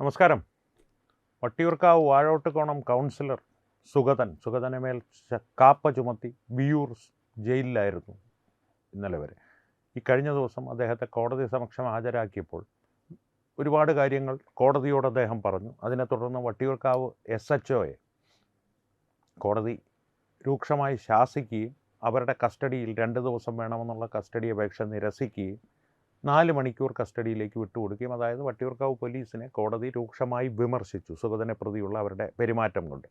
നമസ്കാരം. വട്ടിയൂർക്കാവ് വാഴോട്ടുകോണം കൗൺസിലർ സുഗതന് മേൽ കാപ്പ ചുമത്തി വിയൂർ ജയിലിലായിരുന്നു ഇന്നലെ വരെ. ഈ കഴിഞ്ഞ ദിവസം അദ്ദേഹത്തെ കോടതി സമക്ഷം ഹാജരാക്കിയപ്പോൾ ഒരുപാട് കാര്യങ്ങൾ കോടതിയോട് അദ്ദേഹം പറഞ്ഞു. അതിനെ തുടർന്ന് വട്ടിയൂർക്കാവ് SHOയെ കോടതി രൂക്ഷമായി ശാസിക്കുകയും അവരുടെ കസ്റ്റഡിയിൽ 2 ദിവസം വേണമെന്നുള്ള കസ്റ്റഡി അപേക്ഷ നിരസിക്കുകയും 4 മണിക്കൂർ കസ്റ്റഡിയിലേക്ക് വിട്ടുകൊടുക്കുകയും, അതായത് വട്ടിയൂർക്കാവ് പോലീസിനെ കോടതി രൂക്ഷമായി വിമർശിച്ചു സുഗതനെ പ്രതിയുള്ള അവരുടെ പെരുമാറ്റം കൊണ്ട്.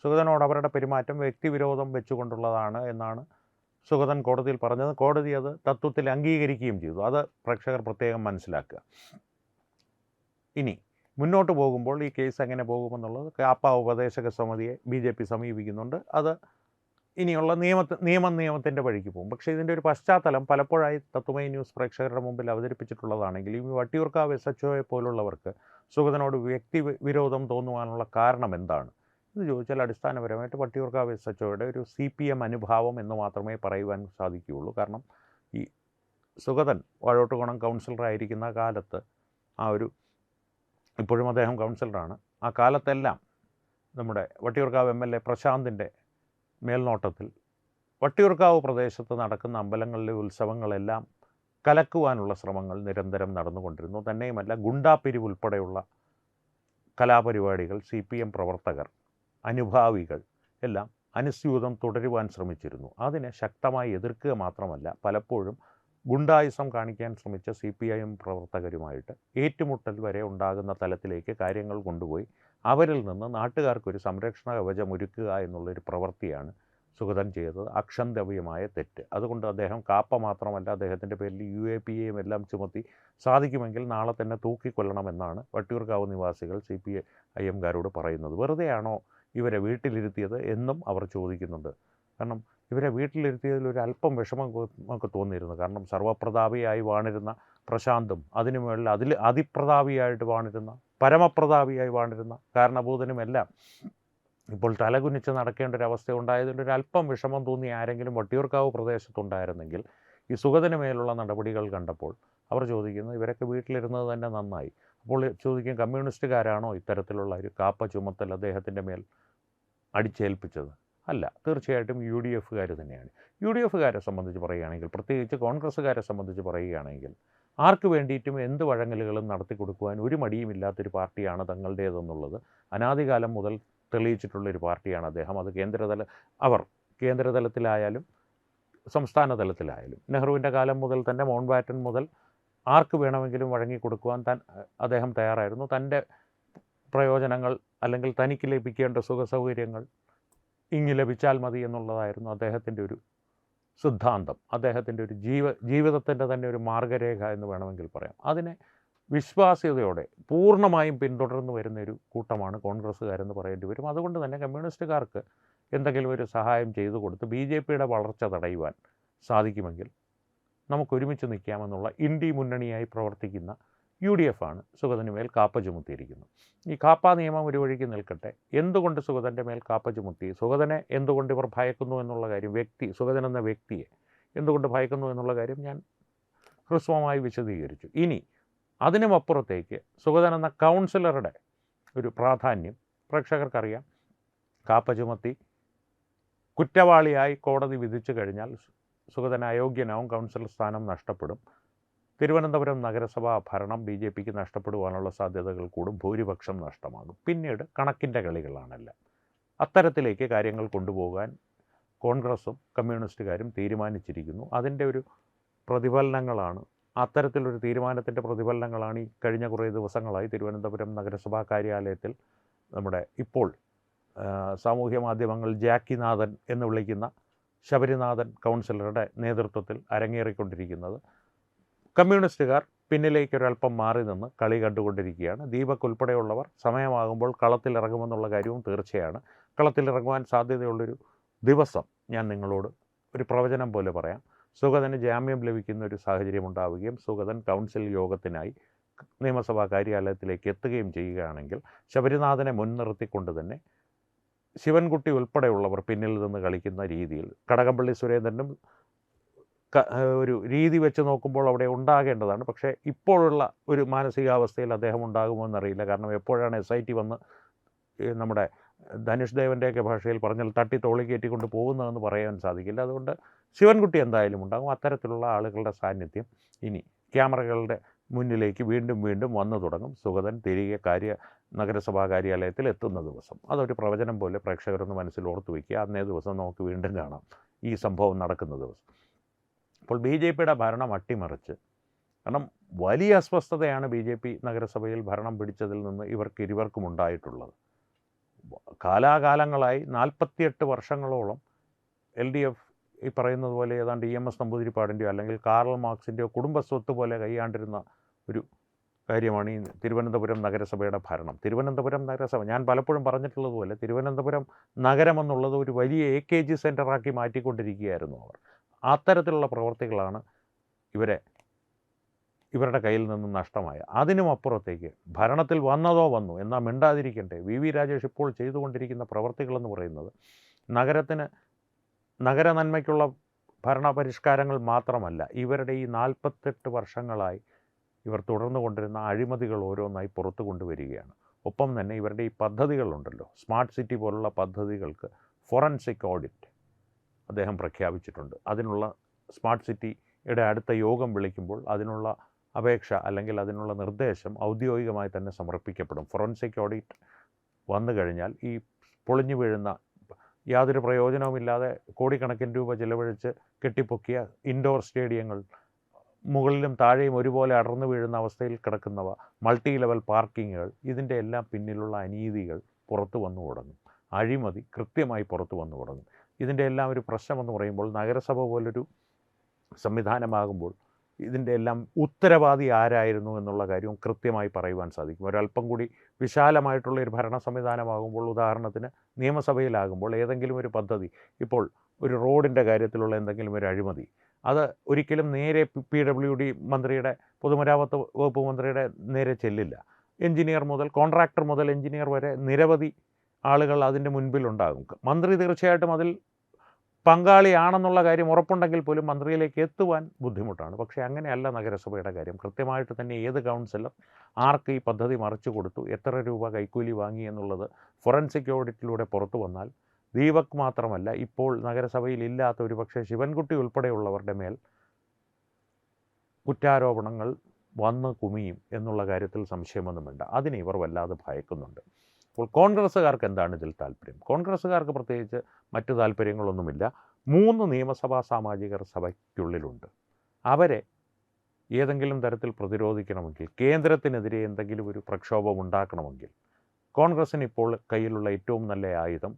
സുഗതനോട് അവരുടെ പെരുമാറ്റം വ്യക്തിവിരോധം വെച്ചുകൊണ്ടുള്ളതാണ് എന്നാണ് സുഗതൻ കോടതിയിൽ പറഞ്ഞത്. കോടതി അത് തത്വത്തിൽ അംഗീകരിക്കുകയും ചെയ്തു. അത് പ്രേക്ഷകർ പ്രത്യേകം മനസ്സിലാക്കുക. ഇനി മുന്നോട്ട് പോകുമ്പോൾ ഈ കേസ് എങ്ങനെ പോകുമെന്നുള്ളത് കാപ്പ ഉപദേശക സമിതിയെ BJP സമീപിക്കുന്നുണ്ട്. അത് ഇനിയുള്ള നിയമത്തിൻ്റെ വഴിക്ക് പോകും. പക്ഷേ ഇതിൻ്റെ ഒരു പശ്ചാത്തലം പലപ്പോഴായി തത്വമൈ ന്യൂസ് പ്രേക്ഷകരുടെ മുമ്പിൽ അവതരിപ്പിച്ചിട്ടുള്ളതാണെങ്കിലും ഈ വട്ടിയൂർക്കാവ് SHOയെ പോലുള്ളവർക്ക് സുഗതനോട് വ്യക്തി വിരോധം തോന്നുവാനുള്ള കാരണം എന്താണ് എന്ന് ചോദിച്ചാൽ അടിസ്ഥാനപരമായിട്ട് വട്ടിയൂർക്കാവ് SHOയുടെ ഒരു CPM അനുഭാവം എന്ന് മാത്രമേ പറയുവാൻ സാധിക്കുകയുള്ളൂ. കാരണം ഈ സുഗതൻ വാഴോട്ടുകോണം കൗൺസിലറായിരിക്കുന്ന കാലത്ത് ഇപ്പോഴും അദ്ദേഹം കൗൺസിലറാണ്. ആ കാലത്തെല്ലാം നമ്മുടെ വട്ടിയൂർക്കാവ് MLA പ്രശാന്തിൻ്റെ മേൽനോട്ടത്തിൽ വട്ടിയൂർക്കാവ് പ്രദേശത്ത് നടക്കുന്ന അമ്പലങ്ങളിലെ ഉത്സവങ്ങളെല്ലാം കലക്കുവാനുള്ള ശ്രമങ്ങൾ നിരന്തരം നടന്നുകൊണ്ടിരുന്നു. തന്നെയുമല്ല, ഗുണ്ടാപ്പിരിവ് ഉൾപ്പെടെയുള്ള കലാപരിപാടികൾ CPM പ്രവർത്തകർ, അനുഭാവികൾ എല്ലാം അനുസ്യൂതം തുടരുവാൻ ശ്രമിച്ചിരുന്നു. അതിനെ ശക്തമായി എതിർക്കുക മാത്രമല്ല, പലപ്പോഴും ഗുണ്ടായുസം കാണിക്കാൻ ശ്രമിച്ച CPIM പ്രവർത്തകരുമായിട്ട് ഏറ്റുമുട്ടൽ വരെ ഉണ്ടാകുന്ന തലത്തിലേക്ക് കാര്യങ്ങൾ കൊണ്ടുപോയി അവരിൽ നിന്ന് നാട്ടുകാർക്കൊരു സംരക്ഷണ കവചം ഒരുക്കുക എന്നുള്ളൊരു പ്രവൃത്തിയാണ് സുഗതൻ ചെയ്തത്. അക്ഷന്തവ്യമായ തെറ്റ്. അതുകൊണ്ട് അദ്ദേഹം കാപ്പ മാത്രമല്ല, അദ്ദേഹത്തിൻ്റെ പേരിൽ UAPAയും എല്ലാം ചുമത്തി സാധിക്കുമെങ്കിൽ നാളെ തന്നെ തൂക്കിക്കൊല്ലണമെന്നാണ് വട്ടിയൂർക്കാവ് നിവാസികൾ CPIMകാരോട് പറയുന്നത്. വെറുതെയാണോ ഇവരെ വീട്ടിലിരുത്തിയത് എന്നും അവർ ചോദിക്കുന്നുണ്ട്. കാരണം ഇവരെ വീട്ടിലിരുത്തിയതിൽ ഒരു അല്പം വിഷമം നമുക്ക് തോന്നിയിരുന്നു. കാരണം സർവപ്രതാപിയായി വാണിരുന്ന പ്രശാന്തും അതിനുമുകളിൽ അതിപ്രതാപിയായിട്ട് വാണിരുന്ന പരമപ്രതാപിയായി വാണിരുന്ന കാരണഭൂതനുമെല്ലാം ഇപ്പോൾ തലകുനിച്ച് നടക്കേണ്ട ഒരു അവസ്ഥ ഉണ്ടായതിൽ ഒരു അല്പം വിഷമം തോന്നി ആരെങ്കിലും വട്ടിയൂർക്കാവ് പ്രദേശത്തുണ്ടായിരുന്നെങ്കിൽ ഈ സുഗതന് മേലുള്ള നടപടികൾ കണ്ടപ്പോൾ അവർ ചോദിക്കുന്നത് ഇവരൊക്കെ വീട്ടിലിരുന്നത് തന്നെ നന്നായി. അപ്പോൾ ചോദിക്കും, കമ്മ്യൂണിസ്റ്റുകാരാണോ ഇത്തരത്തിലുള്ള ഒരു കാപ്പ ചുമത്തൽ അദ്ദേഹത്തിൻ്റെ മേൽ അടിച്ചേൽപ്പിച്ചത്? അല്ല, തീർച്ചയായിട്ടും UDFകാർ തന്നെയാണ്. UDFകാരെ സംബന്ധിച്ച് പറയുകയാണെങ്കിൽ, പ്രത്യേകിച്ച് കോൺഗ്രസ്സുകാരെ സംബന്ധിച്ച് പറയുകയാണെങ്കിൽ, ആർക്ക് വേണ്ടിയിട്ടും എന്ത് വഴങ്ങലുകളും നടത്തി കൊടുക്കുവാൻ ഒരു മടിയുമില്ലാത്തൊരു പാർട്ടിയാണ് തങ്ങളുടേതെന്നുള്ളത് അനാദികാലം മുതൽ തെളിയിച്ചിട്ടുള്ളൊരു പാർട്ടിയാണ് അദ്ദേഹം. അത് കേന്ദ്രതലത്തിലായാലും സംസ്ഥാന തലത്തിലായാലും നെഹ്റുവിൻ്റെ കാലം മുതൽ തന്നെ മൗണ്ട് ബാറ്റൻ മുതൽ ആർക്ക് വേണമെങ്കിലും വഴങ്ങിക്കൊടുക്കുവാൻ അദ്ദേഹം തയ്യാറായിരുന്നു. തൻ്റെ പ്രയോജനങ്ങൾ അല്ലെങ്കിൽ തനിക്ക് ലഭിക്കേണ്ട സുഖസൗകര്യങ്ങൾ ഇങ്ങ് ലഭിച്ചാൽ മതി എന്നുള്ളതായിരുന്നു അദ്ദേഹത്തിൻ്റെ ഒരു സിദ്ധാന്തം, അദ്ദേഹത്തിൻ്റെ ഒരു ജീവിതത്തിൻ്റെ തന്നെ ഒരു മാർഗരേഖ എന്ന് വേണമെങ്കിൽ പറയാം. അതിനെ വിശ്വാസ്യതയോടെ പൂർണ്ണമായും പിന്തുടർന്നു വരുന്ന ഒരു കൂട്ടമാണ് കോൺഗ്രസ്സുകാരെന്ന് പറയേണ്ടി വരും. അതുകൊണ്ട് തന്നെ കമ്മ്യൂണിസ്റ്റുകാർക്ക് എന്തെങ്കിലും ഒരു സഹായം ചെയ്തു കൊടുത്ത് BJPയുടെ വളർച്ച തടയുവാൻ സാധിക്കുമെങ്കിൽ നമുക്കൊരുമിച്ച് നിൽക്കാമെന്നുള്ള ഇന്ത്യ മുന്നണിയായി പ്രവർത്തിക്കുന്ന UDF ആണ് സുഗതന് മേൽ കാപ്പ ചുമത്തിയിരിക്കുന്നത്. ഈ കാപ്പ നിയമം ഒരു വഴിക്ക് നിൽക്കട്ടെ, എന്തുകൊണ്ട് സുഗതൻ്റെ മേൽ കാപ്പ ചുമത്തി, സുഗതനെ എന്തുകൊണ്ട് ഇവർ ഭയക്കുന്നു എന്നുള്ള കാര്യം, സുഗതൻ എന്ന വ്യക്തിയെ എന്തുകൊണ്ട് ഭയക്കുന്നു എന്നുള്ള കാര്യം ഞാൻ ഹ്രസ്വമായി വിശദീകരിച്ചു. ഇനി അതിനുമപ്പുറത്തേക്ക് സുഗതൻ എന്ന കൗൺസിലറുടെ ഒരു പ്രാധാന്യം പ്രേക്ഷകർക്കറിയാം. കാപ്പ ചുമത്തി കുറ്റവാളിയായി കോടതി വിധിച്ചു കഴിഞ്ഞാൽ സുഗതൻ അയോഗ്യനാവും, കൗൺസിലർ സ്ഥാനം നഷ്ടപ്പെടും. തിരുവനന്തപുരം നഗരസഭാ ഭരണം BJPക്ക് നഷ്ടപ്പെടുവാനുള്ള സാധ്യതകൾ കൂടും, ഭൂരിപക്ഷം നഷ്ടമാകും. പിന്നീട് കണക്കിൻ്റെ കളികളാണല്ല. അത്തരത്തിലേക്ക് കാര്യങ്ങൾ കൊണ്ടുപോകാൻ കോൺഗ്രസും കമ്മ്യൂണിസ്റ്റുകാരും തീരുമാനിച്ചിരിക്കുന്നു. അതിൻ്റെ ഒരു പ്രതിഫലനങ്ങളാണ്, അത്തരത്തിലൊരു തീരുമാനത്തിൻ്റെ പ്രതിഫലനങ്ങളാണ് ഈ കഴിഞ്ഞ കുറേ ദിവസങ്ങളായി തിരുവനന്തപുരം നഗരസഭാ കാര്യാലയത്തിൽ നമ്മുടെ ഇപ്പോൾ സാമൂഹ്യ മാധ്യമങ്ങൾ ജാക്കിനാഥൻ എന്ന് വിളിക്കുന്ന ശബരിനാഥൻ കൗൺസിലറുടെ നേതൃത്വത്തിൽ അരങ്ങേറിക്കൊണ്ടിരിക്കുന്നത്. കമ്മ്യൂണിസ്റ്റുകാർ പിന്നിലേക്കൊരൽപ്പം മാറി നിന്ന് കളി കണ്ടുകൊണ്ടിരിക്കുകയാണ്. ദീപക് ഉൾപ്പെടെയുള്ളവർ സമയമാകുമ്പോൾ കളത്തിലിറങ്ങുമെന്നുള്ള കാര്യവും തീർച്ചയാണ്. കളത്തിലിറങ്ങുവാൻ സാധ്യതയുള്ളൊരു ദിവസം ഞാൻ നിങ്ങളോട് ഒരു പ്രവചനം പോലെ പറയാം. സുഗതന് ജാമ്യം ലഭിക്കുന്ന ഒരു സാഹചര്യം ഉണ്ടാവുകയും സുഗതൻ കൗൺസിൽ യോഗത്തിനായി നിയമസഭാ കാര്യാലയത്തിലേക്ക് എത്തുകയും ചെയ്യുകയാണെങ്കിൽ ശബരിനാഥനെ മുൻനിർത്തിക്കൊണ്ട് തന്നെ ശിവൻകുട്ടി ഉൾപ്പെടെയുള്ളവർ പിന്നിൽ നിന്ന് കളിക്കുന്ന രീതിയിൽ കടകംപള്ളി സുരേന്ദ്രനും ഒരു രീതി വെച്ച് നോക്കുമ്പോൾ അവിടെ ഉണ്ടാകേണ്ടതാണ്. പക്ഷേ ഇപ്പോഴുള്ള ഒരു മാനസികാവസ്ഥയിൽ അദ്ദേഹം ഉണ്ടാകുമോ എന്നറിയില്ല. കാരണം എപ്പോഴാണ് SIT വന്ന് നമ്മുടെ ധനുഷ് ദേവൻ്റെയൊക്കെ ഭാഷയിൽ പറഞ്ഞാൽ തട്ടി തോളി കയറ്റിക്കൊണ്ട് പോകുന്നതെന്ന് പറയാൻ സാധിക്കില്ല. അതുകൊണ്ട് ശിവൻകുട്ടി എന്തായാലും ഉണ്ടാകും. അത്തരത്തിലുള്ള ആളുകളുടെ സാന്നിധ്യം ഇനി ക്യാമറകളുടെ മുന്നിലേക്ക് വീണ്ടും വീണ്ടും വന്നു തുടങ്ങും. സുഗതൻ തിരികെ നഗരസഭാ കാര്യാലയത്തിൽ എത്തുന്ന ദിവസം അതൊരു പ്രവചനം പോലെ പ്രേക്ഷകരൊന്ന് മനസ്സിൽ ഓർത്തു വയ്ക്കുക. അന്നേ ദിവസം നമുക്ക് വീണ്ടും കാണാം ഈ സംഭവം നടക്കുന്ന ദിവസം. അപ്പോൾ BJPയുടെ ഭരണം അട്ടിമറിച്ച്, കാരണം വലിയ അസ്വസ്ഥതയാണ് BJP നഗരസഭയിൽ ഭരണം പിടിച്ചതിൽ നിന്ന് ഇരുവർക്കും ഉണ്ടായിട്ടുള്ളത്. കാലാകാലങ്ങളായി 48 വർഷങ്ങളോളം LDF ഈ പറയുന്നത് പോലെ ഏതാണ്ട് EMS നമ്പൂതിരിപ്പാടിൻ്റെയോ അല്ലെങ്കിൽ കാർൽ മാർക്സിൻ്റെയോ കുടുംബസ്വത്ത് പോലെ കൈയാണ്ടിരുന്ന ഒരു കാര്യമാണ് ഈ തിരുവനന്തപുരം നഗരസഭയുടെ ഭരണം. തിരുവനന്തപുരം നഗരസഭ, ഞാൻ പലപ്പോഴും പറഞ്ഞിട്ടുള്ളതുപോലെ, തിരുവനന്തപുരം നഗരമെന്നുള്ളത് ഒരു വലിയ AKG സെൻ്ററാക്കി മാറ്റിക്കൊണ്ടിരിക്കുകയായിരുന്നു അവർ. അത്തരത്തിലുള്ള പ്രവർത്തികളാണ് ഇവരുടെ കയ്യിൽ നിന്ന് നഷ്ടമായ. അതിനും അപ്പുറത്തേക്ക് ഭരണത്തിൽ വന്നു എന്നാൽ മിണ്ടാതിരിക്കട്ടെ. VV രാജേഷ് ഇപ്പോൾ ചെയ്തുകൊണ്ടിരിക്കുന്ന പ്രവർത്തികളെന്ന് പറയുന്നത് നഗര നന്മയ്ക്കുള്ള ഭരണപരിഷ്കാരങ്ങൾ മാത്രമല്ല, ഇവരുടെ ഈ 48 വർഷങ്ങളായി ഇവർ തുടർന്നു കൊണ്ടിരുന്ന അഴിമതികൾ ഓരോന്നായി പുറത്തു കൊണ്ടുവരികയാണ്. ഒപ്പം തന്നെ ഇവരുടെ ഈ പദ്ധതികളുണ്ടല്ലോ, സ്മാർട്ട് സിറ്റി പോലുള്ള പദ്ധതികൾക്ക് ഫോറൻസിക് ഓഡിറ്റ് അദ്ദേഹം പ്രഖ്യാപിച്ചിട്ടുണ്ട്. അതിനുള്ള സ്മാർട്ട് സിറ്റിയുടെ അടുത്ത യോഗം വിളിക്കുമ്പോൾ അതിനുള്ള അപേക്ഷ അല്ലെങ്കിൽ അതിനുള്ള നിർദ്ദേശം ഔദ്യോഗികമായി തന്നെ സമർപ്പിക്കപ്പെടും. ഫോറൻസിക് ഓഡിറ്റ് വന്നു കഴിഞ്ഞാൽ ഈ പൊളിഞ്ഞു വീഴുന്ന, യാതൊരു പ്രയോജനവുമില്ലാതെ കോടിക്കണക്കിന് രൂപ ചിലവഴിച്ച് കെട്ടിപ്പൊക്കിയ ഇൻഡോർ സ്റ്റേഡിയങ്ങൾ, മുകളിലും താഴെയും ഒരുപോലെ അടർന്നു വീഴുന്ന അവസ്ഥയിൽ കിടക്കുന്നവ, മൾട്ടി ലെവൽ പാർക്കിങ്ങുകൾ, ഇതിൻ്റെ എല്ലാം പിന്നിലുള്ള അനീതികൾ പുറത്തു വന്നു തുടങ്ങും. അഴിമതി കൃത്യമായി പുറത്തു വന്നു തുടങ്ങും. ഇതിൻ്റെ എല്ലാം ഒരു പ്രശ്നമെന്ന് പറയുമ്പോൾ, നഗരസഭ പോലൊരു സംവിധാനമാകുമ്പോൾ ഇതിൻ്റെ എല്ലാം ഉത്തരവാദി ആരായിരുന്നു എന്നുള്ള കാര്യവും കൃത്യമായി പറയുവാൻ സാധിക്കും. ഒരല്പം കൂടി വിശാലമായിട്ടുള്ള ഒരു ഭരണ സംവിധാനമാകുമ്പോൾ, ഉദാഹരണത്തിന് നിയമസഭയിലാകുമ്പോൾ ഏതെങ്കിലും ഒരു പദ്ധതി, ഇപ്പോൾ ഒരു റോഡിൻ്റെ കാര്യത്തിലുള്ള എന്തെങ്കിലും ഒരു അഴിമതി, അത് ഒരിക്കലും നേരെ PWD മന്ത്രിയുടെ, പൊതുമരാമത്ത് വകുപ്പ് മന്ത്രിയുടെ നേരെ ചെല്ലില്ല. എഞ്ചിനീയർ മുതൽ കോൺട്രാക്ടർ മുതൽ എഞ്ചിനീയർ വരെ നിരവധി ആളുകൾ അതിൻ്റെ മുൻപിലുണ്ടാകും. മന്ത്രി തീർച്ചയായിട്ടും അതിൽ പങ്കാളിയാണെന്നുള്ള കാര്യം ഉറപ്പുണ്ടെങ്കിൽ പോലും മന്ത്രിയിലേക്ക് എത്തുവാൻ ബുദ്ധിമുട്ടാണ്. പക്ഷേ അങ്ങനെയല്ല നഗരസഭയുടെ കാര്യം. കൃത്യമായിട്ട് തന്നെ ഏത് കൗൺസിലർ ആർക്ക് ഈ പദ്ധതി മറിച്ചു കൊടുത്തു, എത്ര രൂപ കൈക്കൂലി വാങ്ങി എന്നുള്ളത് ഫോറൻസിക് ഓഡിറ്റിലൂടെ പുറത്തു വന്നാൽ ദീപക് മാത്രമല്ല, ഇപ്പോൾ നഗരസഭയിൽ ഇല്ലാത്ത ഒരുപക്ഷെ ശിവൻകുട്ടി ഉൾപ്പെടെയുള്ളവരുടെ മേൽ കുറ്റാരോപണങ്ങൾ വന്ന് കുമിയും എന്നുള്ള കാര്യത്തിൽ സംശയമൊന്നും വേണ്ട. അതിനെ ഇവർ വല്ലാതെ ഭയക്കുന്നുണ്ട്. അപ്പോൾ കോൺഗ്രസ്സുകാർക്ക് എന്താണ് ഇതിൽ താല്പര്യം? കോൺഗ്രസ്സുകാർക്ക് പ്രത്യേകിച്ച് മറ്റു താല്പര്യങ്ങളൊന്നുമില്ല. 3 നിയമസഭാ സാമാജികർ സഭയ്ക്കുള്ളിലുണ്ട്. അവരെ ഏതെങ്കിലും തരത്തിൽ പ്രതിരോധിക്കണമെങ്കിൽ, കേന്ദ്രത്തിനെതിരെ എന്തെങ്കിലും ഒരു പ്രക്ഷോഭം ഉണ്ടാക്കണമെങ്കിൽ, കോൺഗ്രസ്സിന് ഇപ്പോൾ കയ്യിലുള്ള ഏറ്റവും നല്ല ആയുധം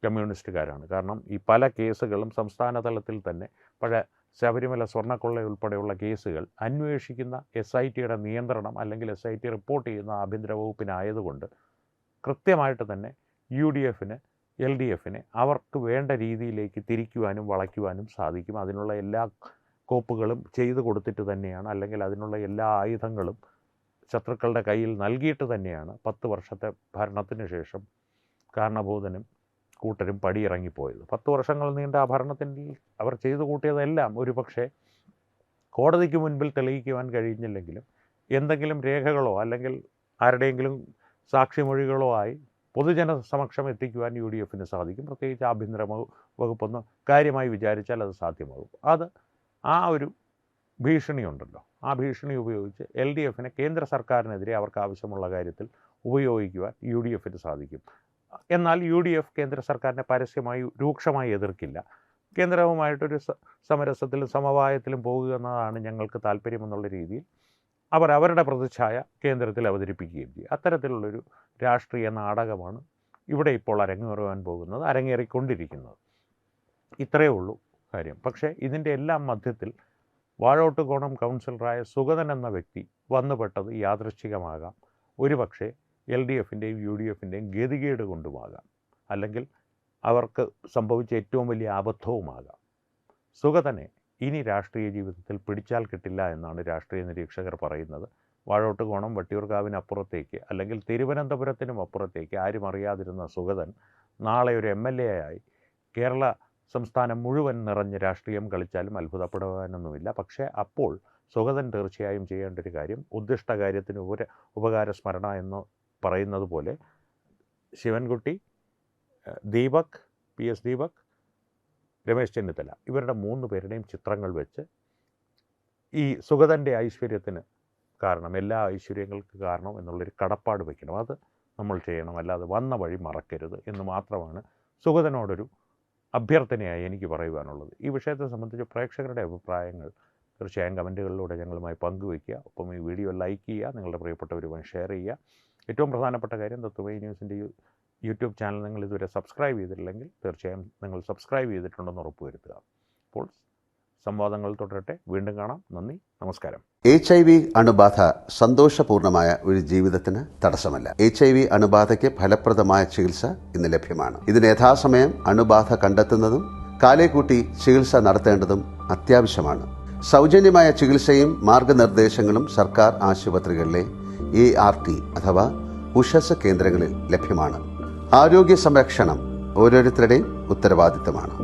കമ്മ്യൂണിസ്റ്റുകാരാണ്. കാരണം ഈ പല കേസുകളും സംസ്ഥാന തലത്തിൽ തന്നെ, പഴയ ശബരിമല സ്വർണ്ണക്കൊള്ള ഉൾപ്പെടെയുള്ള കേസുകൾ അന്വേഷിക്കുന്ന SITയുടെ നിയന്ത്രണം അല്ലെങ്കിൽ SIT റിപ്പോർട്ട് ചെയ്യുന്ന ആഭ്യന്തര വകുപ്പിനായതുകൊണ്ട് കൃത്യമായിട്ട് തന്നെ UDFന് LDFനെ അവർക്ക് വേണ്ട രീതിയിലേക്ക് തിരിക്കുവാനും വളയ്ക്കുവാനും സാധിക്കും. അതിനുള്ള എല്ലാ കോപ്പുകളും ചെയ്തു കൊടുത്തിട്ട് തന്നെയാണ്, അല്ലെങ്കിൽ അതിനുള്ള എല്ലാ ആയുധങ്ങളും ശത്രുക്കളുടെ കയ്യിൽ നൽകിയിട്ട് തന്നെയാണ് 10 വർഷത്തെ ഭരണത്തിന് ശേഷം കാരണഭൂതനും കൂട്ടരും പടിയിറങ്ങിപ്പോയത്. 10 വർഷങ്ങൾ നീണ്ട ആ ഭരണത്തിൽ അവർ ചെയ്തു കൂട്ടിയതെല്ലാം ഒരു പക്ഷേ കോടതിക്ക് മുൻപിൽ തെളിയിക്കുവാൻ കഴിഞ്ഞില്ലെങ്കിലും എന്തെങ്കിലും രേഖകളോ അല്ലെങ്കിൽ ആരുടെയെങ്കിലും സാക്ഷിമൊഴികളോ ആയി പൊതുജന സമക്ഷം എത്തിക്കുവാൻ UDFന് സാധിക്കും. പ്രത്യേകിച്ച് ആഭ്യന്തര വകുപ്പൊന്ന് കാര്യമായി വിചാരിച്ചാൽ അത് സാധ്യമാകും. ആ ഒരു ഭീഷണിയുണ്ടല്ലോ, ആ ഭീഷണി ഉപയോഗിച്ച് LDFനെ കേന്ദ്ര സർക്കാരിനെതിരെ അവർക്ക് ആവശ്യമുള്ള കാര്യത്തിൽ ഉപയോഗിക്കുവാൻ UDFന് സാധിക്കും. എന്നാൽ UDF കേന്ദ്ര സർക്കാരിനെ പരസ്യമായി രൂക്ഷമായി എതിർക്കില്ല. കേന്ദ്രവുമായിട്ടൊരു സമരസത്തിലും സമവായത്തിലും പോകുക എന്നതാണ് ഞങ്ങൾക്ക് താല്പര്യമെന്നുള്ള രീതിയിൽ അവരുടെ പ്രതിച്ഛായ കേന്ദ്രത്തിൽ അവതരിപ്പിക്കുകയും ചെയ്യും. അത്തരത്തിലുള്ളൊരു രാഷ്ട്രീയ നാടകമാണ് ഇവിടെ ഇപ്പോൾ അരങ്ങേറിക്കൊണ്ടിരിക്കുന്നത്. ഇത്രയേ ഉള്ളൂ കാര്യം. പക്ഷേ ഇതിൻ്റെ എല്ലാം മധ്യത്തിൽ വാഴോട്ടുകോണം കൗൺസിലറായ സുഗതൻ എന്ന വ്യക്തി വന്നുപെട്ടത് യാദൃശ്ചികമാകാം, ഒരുപക്ഷെ LDFൻ്റെയും UDFൻ്റെയും ഗതികേട് കൊണ്ടുമാകാം, അല്ലെങ്കിൽ അവർക്ക് സംഭവിച്ച ഏറ്റവും വലിയ അബദ്ധവുമാകാം. സുഗതനെ ഇനി രാഷ്ട്രീയ ജീവിതത്തിൽ പിടിച്ചാൽ കിട്ടില്ല എന്നാണ് രാഷ്ട്രീയ നിരീക്ഷകർ പറയുന്നത്. വാഴോട്ടുകോണം വട്ടിയൂർക്കാവിനപ്പുറത്തേക്ക് അല്ലെങ്കിൽ തിരുവനന്തപുരത്തിനും അപ്പുറത്തേക്ക് ആരും അറിയാതിരുന്ന സുഗതൻ നാളെ ഒരു MLA ആയി കേരള സംസ്ഥാനം മുഴുവൻ നിറഞ്ഞ് രാഷ്ട്രീയം കളിച്ചാലും അത്ഭുതപ്പെടുവാനൊന്നുമില്ല. പക്ഷേ അപ്പോൾ സുഗതൻ തീർച്ചയായും ചെയ്യേണ്ട ഒരു കാര്യം, ഉദ്ദിഷ്ട കാര്യത്തിന് ഉപകാര സ്മരണ എന്ന് പറയുന്നത് പോലെ ശിവൻകുട്ടി, ദീപക്, PS ദീപക്, രമേശ് ചെന്നിത്തല ഇവരുടെ 3 പേരുടെയും ചിത്രങ്ങൾ വെച്ച് ഈ സുഗതൻ്റെ ഐശ്വര്യത്തിന് കാരണം, എല്ലാ ഐശ്വര്യങ്ങൾക്ക് കാരണം എന്നുള്ളൊരു കടപ്പാട് വയ്ക്കണം. അത് നമ്മൾ ചെയ്യണം. അല്ലാതെ വന്ന വഴി മറക്കരുത് എന്ന് മാത്രമാണ് സുഗതനോടൊരു അഭ്യർത്ഥനയായി എനിക്ക് പറയുവാനുള്ളത്. ഈ വിഷയത്തെ സംബന്ധിച്ച് പ്രേക്ഷകരുടെ അഭിപ്രായങ്ങൾ തീർച്ചയായും കമൻറ്റുകളിലൂടെ ഞങ്ങളുമായി പങ്കുവയ്ക്കുക. ഒപ്പം ഈ വീഡിയോ ലൈക്ക് ചെയ്യുക, നിങ്ങളുടെ പ്രിയപ്പെട്ടവരുമായി ഷെയർ ചെയ്യുക. ഏറ്റവും പ്രധാനപ്പെട്ട കാര്യം, തത്വമയി ന്യൂസിൻ്റെ യൂട്യൂബ് ചാനൽ നിങ്ങൾ ഇതുവരെ സബ്സ്ക്രൈബ് ചെയ്തിട്ടില്ലെങ്കിൽ തീർച്ചയായും നിങ്ങൾ സബ്സ്ക്രൈബ് ചെയ്തിട്ടുണ്ടെന്ന് ഉറപ്പുവരുത്തുക. അപ്പോൾ സംവാദങ്ങൾ തുടരട്ടെ. വീണ്ടും കാണാം. നന്ദി, നമസ്കാരം. HIV അണുബാധ സന്തോഷപൂർണമായ ഒരു ജീവിതത്തിന് തടസ്സമല്ല. HIV അണുബാധയ്ക്ക് ഫലപ്രദമായ ചികിത്സ ഇന്ന് ലഭ്യമാണ്. ഇതിന് യഥാസമയം അണുബാധ കണ്ടെത്തുന്നതും കാലേക്കൂട്ടി ചികിത്സ നടത്തേണ്ടതും അത്യാവശ്യമാണ്. സൗജന്യമായ ചികിത്സയും മാർഗനിർദ്ദേശങ്ങളും സർക്കാർ ആശുപത്രികളിലെ ART അഥവാ ഉഷസ് കേന്ദ്രങ്ങളിൽ ലഭ്യമാണ്. ആരോഗ്യ സംരക്ഷണം ഓരോരുത്തരുടെയും ഉത്തരവാദിത്തമാണ്.